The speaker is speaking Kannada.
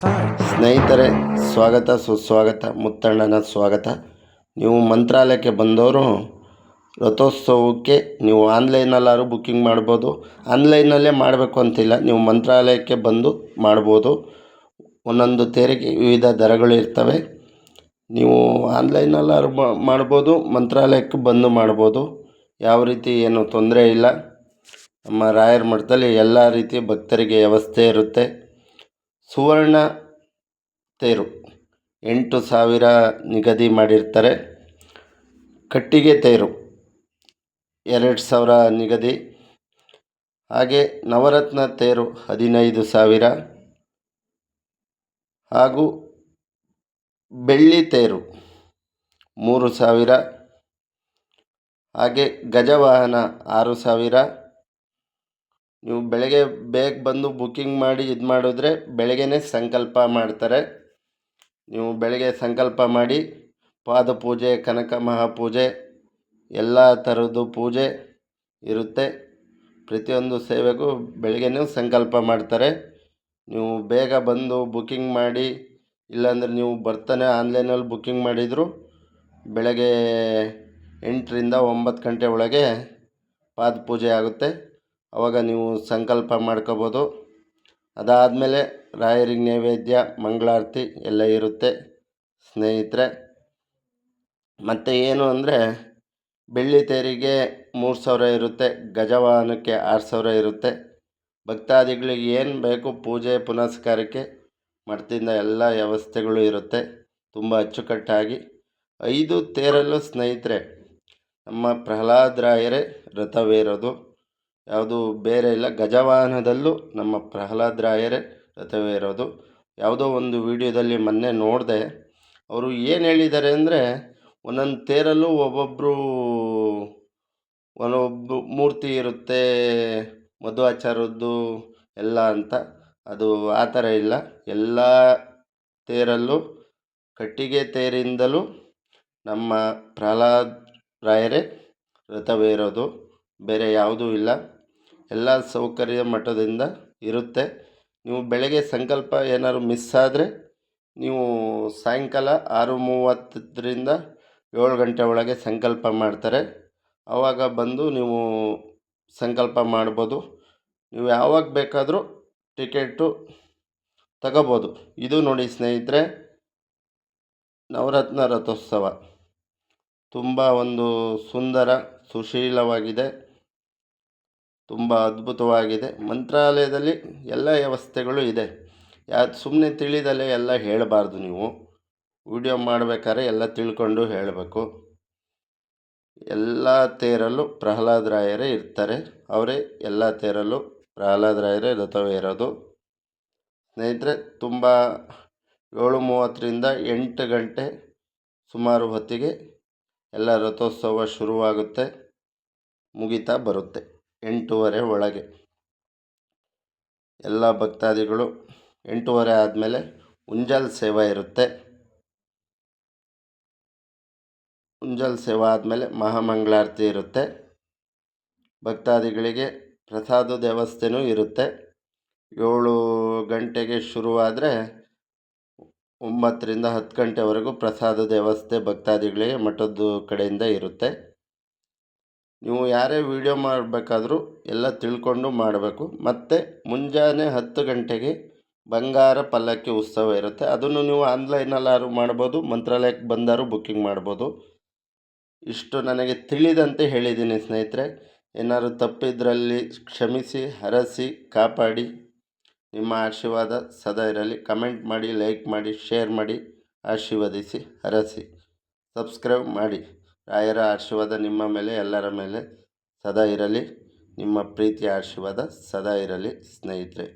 ಸ್ನೇಹಿತರೆ, ಸ್ವಾಗತ ಸುಸ್ವಾಗತ. ಮುತ್ತಣ್ಣನ ಸ್ವಾಗತ. ನೀವು ಮಂತ್ರಾಲಯಕ್ಕೆ ಬಂದವರು ರಥೋತ್ಸವಕ್ಕೆ ನೀವು ಆನ್ಲೈನಲ್ಲಾದ್ರೂ ಬುಕ್ಕಿಂಗ್ ಮಾಡ್ಬೋದು. ಆನ್ಲೈನಲ್ಲೇ ಮಾಡಬೇಕು ಅಂತಿಲ್ಲ, ನೀವು ಮಂತ್ರಾಲಯಕ್ಕೆ ಬಂದು ಮಾಡ್ಬೋದು. ಒಂದೊಂದು ತೇರಿಗೆ ವಿವಿಧ ದರಗಳು ಇರ್ತವೆ. ನೀವು ಆನ್ಲೈನಲ್ಲಾದ್ರೂ ಮಾಡ್ಬೋದು, ಮಂತ್ರಾಲಯಕ್ಕೆ ಬಂದು ಮಾಡ್ಬೋದು. ಯಾವ ರೀತಿ ಏನು ತೊಂದರೆ ಇಲ್ಲ. ನಮ್ಮ ರಾಯರ ಮಠದಲ್ಲಿ ಎಲ್ಲ ರೀತಿಯ ಭಕ್ತರಿಗೆ ವ್ಯವಸ್ಥೆ ಇರುತ್ತೆ. ಸುವರ್ಣ ತೇರು 8,000 ನಿಗದಿ ಮಾಡಿರ್ತಾರೆ. ಕಟ್ಟಿಗೆ ತೇರು 2,000 ನಿಗದಿ. ಹಾಗೆ ನವರತ್ನ ತೇರು 15,000 ಹಾಗೂ ಬೆಳ್ಳಿ ತೇರು 3,000. ಹಾಗೆ ಗಜವಾಹನ 6,000. ನೀವು ಬೆಳಗ್ಗೆ ಬೇಗ ಬಂದು ಬುಕ್ಕಿಂಗ್ ಮಾಡಿ ಮಾಡಿದ್ರೆ ಬೆಳಗ್ಗೆನೇ ಸಂಕಲ್ಪ ಮಾಡ್ತಾರೆ. ನೀವು ಬೆಳಗ್ಗೆ ಸಂಕಲ್ಪ ಮಾಡಿ ಪಾದಪೂಜೆ, ಕನಕ ಮಹಾಪೂಜೆ, ಎಲ್ಲ ಥರದ್ದು ಪೂಜೆ ಇರುತ್ತೆ. ಪ್ರತಿಯೊಂದು ಸೇವೆಗೂ ಬೆಳಗ್ಗೆನೇ ಸಂಕಲ್ಪ ಮಾಡ್ತಾರೆ. ನೀವು ಬೇಗ ಬಂದು ಬುಕ್ಕಿಂಗ್ ಮಾಡಿ, ಇಲ್ಲಾಂದರೆ ನೀವು ಬರ್ತಾನೆ ಆನ್ಲೈನಲ್ಲಿ ಬುಕ್ಕಿಂಗ್ ಮಾಡಿದರೂ ಬೆಳಗ್ಗೆ 8ರಿಂದ 9 ಗಂಟೆ ಒಳಗೆ ಪಾದಪೂಜೆ ಆಗುತ್ತೆ. ಆವಾಗ ನೀವು ಸಂಕಲ್ಪ ಮಾಡ್ಕೋಬೋದು. ಅದಾದಮೇಲೆ ರಾಯರಿಗೆ ನೈವೇದ್ಯ, ಮಂಗಳಾರತಿ ಎಲ್ಲ ಇರುತ್ತೆ ಸ್ನೇಹಿತರೆ. ಮತ್ತು ಏನು ಅಂದರೆ ಬೆಳ್ಳಿ ತೇರಿಗೆ 3,000 ಇರುತ್ತೆ, ಗಜವಾಹನಕ್ಕೆ 6,000 ಇರುತ್ತೆ. ಭಕ್ತಾದಿಗಳಿಗೆ ಏನು ಬೇಕು ಪೂಜೆ ಪುನಸ್ಕಾರಕ್ಕೆ ಮಠದಿಂದ ಎಲ್ಲ ವ್ಯವಸ್ಥೆಗಳು ಇರುತ್ತೆ, ತುಂಬ ಅಚ್ಚುಕಟ್ಟಾಗಿ. 5 ತೇರಲ್ಲೂ ಸ್ನೇಹಿತರೆ ನಮ್ಮ ಪ್ರಹ್ಲಾದರಾಯರೇ ರಥವೇರೋದು, ಯಾವುದು ಬೇರೆ ಇಲ್ಲ. ಗಜವಾಹನದಲ್ಲೂ ನಮ್ಮ ಪ್ರಹ್ಲಾದರಾಯರೇ ರಥವೇರೋದು. ಯಾವುದೋ ಒಂದು ವಿಡಿಯೋದಲ್ಲಿ ಮೊನ್ನೆ ನೋಡಿದೆ, ಅವರು ಏನು ಹೇಳಿದ್ದಾರೆ ಅಂದರೆ ಒಂದೊಂದು ತೇರಲ್ಲೂ ಒಬ್ಬೊಬ್ಬರು ಮೂರ್ತಿ ಇರುತ್ತೆ, ಮಧ್ವಾಚಾರ್ಯದ್ದು ಎಲ್ಲ ಅಂತ. ಅದು ಆ ಥರ ಇಲ್ಲ. ಎಲ್ಲ ತೇರಲ್ಲೂ ಕಟ್ಟಿಗೆ ತೇರಿಂದಲೂ ನಮ್ಮ ಪ್ರಹ್ಲಾದರಾಯರೇ ರಥವೇರೋದು, ಬೇರೆ ಯಾವುದೂ ಇಲ್ಲ. ಎಲ್ಲ ಸೌಕರ್ಯ ಮಠದಿಂದ ಇರುತ್ತೆ. ನೀವು ಬೆಳಗ್ಗೆ ಸಂಕಲ್ಪ ಏನಾದ್ರು ಮಿಸ್ ಆದರೆ ನೀವು ಸಾಯಂಕಾಲ 6:30ರಿಂದ 7 ಗಂಟೆ ಒಳಗೆ ಸಂಕಲ್ಪ ಮಾಡ್ತಾರೆ. ಆವಾಗ ಬಂದು ನೀವು ಸಂಕಲ್ಪ ಮಾಡ್ಬೋದು. ನೀವು ಯಾವಾಗ ಬೇಕಾದರೂ ಟಿಕೆಟು ತಗೋಬೋದು. ಇದು ನೋಡಿ ಸ್ನೇಹಿತರೆ, ನವರತ್ನ ರಥೋತ್ಸವ ತುಂಬ ಒಂದು ಸುಂದರ ಸುಶೀಲವಾಗಿದೆ, ತುಂಬ ಅದ್ಭುತವಾಗಿದೆ. ಮಂತ್ರಾಲಯದಲ್ಲಿ ಎಲ್ಲ ವ್ಯವಸ್ಥೆಗಳು ಇದೆ. ಸುಮ್ಮನೆ ತಿಳಿದಲ್ಲೇ ಎಲ್ಲ ಹೇಳಬಾರ್ದು. ನೀವು ವಿಡಿಯೋ ಮಾಡಬೇಕಾದ್ರೆ ಎಲ್ಲ ತಿಳ್ಕೊಂಡು ಹೇಳಬೇಕು. ಎಲ್ಲ ತೇರಲ್ಲೂ ಪ್ರಹ್ಲಾದರಾಯರೇ ಇರ್ತಾರೆ, ಅವರೇ ಎಲ್ಲ ತೇರಲ್ಲೂ ಪ್ರಹ್ಲಾದರಾಯರೇ ರಥವೇರೋದು. ಸ್ನೇಹಿತರೆ, ತುಂಬ 7:30ರಿಂದ 8 ಗಂಟೆ ಸುಮಾರು ಹೊತ್ತಿಗೆ ಎಲ್ಲ ರಥೋತ್ಸವ ಶುರುವಾಗುತ್ತೆ, ಮುಗಿತಾ ಬರುತ್ತೆ 8:30 ಒಳಗೆ. ಎಲ್ಲ ಭಕ್ತಾದಿಗಳು 8:30 ಆದಮೇಲೆ ಉಂಜಲ್ ಸೇವಾ ಇರುತ್ತೆ. ಉಂಜಲ್ ಸೇವಾ ಆದಮೇಲೆ ಮಹಾಮಂಗಳಾರತಿ ಇರುತ್ತೆ. ಭಕ್ತಾದಿಗಳಿಗೆ ಪ್ರಸಾದದ ವ್ಯವಸ್ಥೆನೂ ಇರುತ್ತೆ. 7 ಗಂಟೆಗೆ ಶುರುವಾದರೆ 9ರಿಂದ 10 ಗಂಟೆವರೆಗೂ ಪ್ರಸಾದದ ವ್ಯವಸ್ಥೆ ಭಕ್ತಾದಿಗಳಿಗೆ ಮಠದ ಕಡೆಯಿಂದ ಇರುತ್ತೆ. ನೀವು ಯಾರೇ ವಿಡಿಯೋ ಮಾಡಬೇಕಾದ್ರೂ ಎಲ್ಲ ತಿಳ್ಕೊಂಡು ಮಾಡಬೇಕು. ಮತ್ತು ಮುಂಜಾನೆ 10 ಗಂಟೆಗೆ ಬಂಗಾರ ಪಲ್ಲಕ್ಕಿ ಉತ್ಸವ ಇರುತ್ತೆ. ಅದನ್ನು ನೀವು ಆನ್ಲೈನಲ್ಲಾದ್ರೂ ಮಾಡ್ಬೋದು, ಮಂತ್ರಾಲಯಕ್ಕೆ ಬಂದಾರು ಬುಕ್ಕಿಂಗ್ ಮಾಡ್ಬೋದು. ಇಷ್ಟು ನನಗೆ ತಿಳಿದಂತೆ ಹೇಳಿದ್ದೀನಿ ಸ್ನೇಹಿತರೆ. ಏನಾದ್ರು ತಪ್ಪಿದ್ರಲ್ಲಿ ಕ್ಷಮಿಸಿ, ಹರಸಿ, ಕಾಪಾಡಿ. ನಿಮ್ಮ ಆಶೀರ್ವಾದ ಸದಾ ಇರಲಿ. ಕಮೆಂಟ್ ಮಾಡಿ, ಲೈಕ್ ಮಾಡಿ, ಶೇರ್ ಮಾಡಿ, ಆಶೀರ್ವದಿಸಿ, ಹರಸಿ, ಸಬ್ಸ್ಕ್ರೈಬ್ ಮಾಡಿ. ರಾಯರ ಆಶೀರ್ವಾದ ನಿಮ್ಮ ಮೇಲೆ, ಎಲ್ಲರ ಮೇಲೆ ಸದಾ ಇರಲಿ. ನಿಮ್ಮ ಪ್ರೀತಿಯ ಆಶೀರ್ವಾದ ಸದಾ ಇರಲಿ ಸ್ನೇಹಿತರೆ.